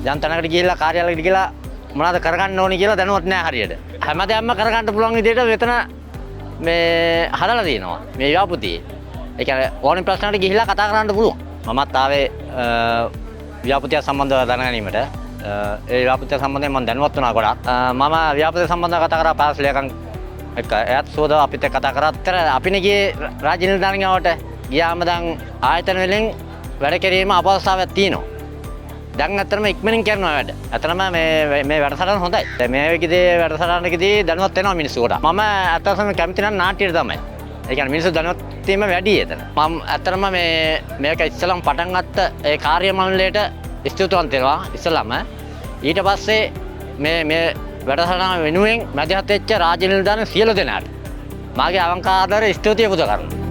යම් තැනකට ගිහිල්ලා කාර්යාලයකට ගිහිල්ලා මොනවද කරගන්න ඕනේ කියලා දැනුවත් නැහැ හරියට. හැමදේම කරගන්න පුළුවන් විදිහට මෙතන මේ හදලා තියෙනවා මේ ව්‍යාපෘතියේ. ඒ කියන්නේ ඕනි ප්‍රශ්නකට ගිහිල්ලා කතා කරන්න පුළුවන්. මමත් ආවේ ව්‍යාපෘතිය සම්බන්ධව දැනගැනීමට. ඒ ව්‍යාපෘතිය සම්බන්ධයෙන් මම දැනුවත් වුණා ගොඩක්. මම ව්‍යාපෘතිය සම්බන්ධව කතා කරා පාසලයකන් එක්ක. එයාත් සුවදව අපිත් එක්ක කතා කරා. අතර අපිනේ ගියේ රාජ්‍ය නිලධාරීන්වට ගියාම දැන් ආයතන වලින් වැඩ කිරීම අපහසුතාවයක් තියෙනවා. දැන් ඇත්තටම ඉක්මනින් කරනවා වැඩ. ඇත්තටම මේ වැඩසටහන හොඳයි. දැන් මේ වැඩසටහනකදී දැනුවත් වෙනවා මිනිස්සුන්ට. මම ඇත්තටම කැමති නම් නාට්‍යයට තමයි. ඒ කියන්නේ මිනිස්සු දැනුවත් වීම වැඩි එතන. මම ඇත්තටම මේක ඉස්සලම පටන් ගත්ත ඒ කාර්ය මණ්ඩලයට ස්තුතිවන්ත වෙනවා ඉස්සලම. ඊට පස්සේ මේ වැඩසටහන වෙනුවෙන් මැදිහත් වෙච්ච රාජ්‍ය නිලධාරීන් සියලු දෙනාට මාගේ අවංක ආදරය ස්තුතිය පුද කරනවා.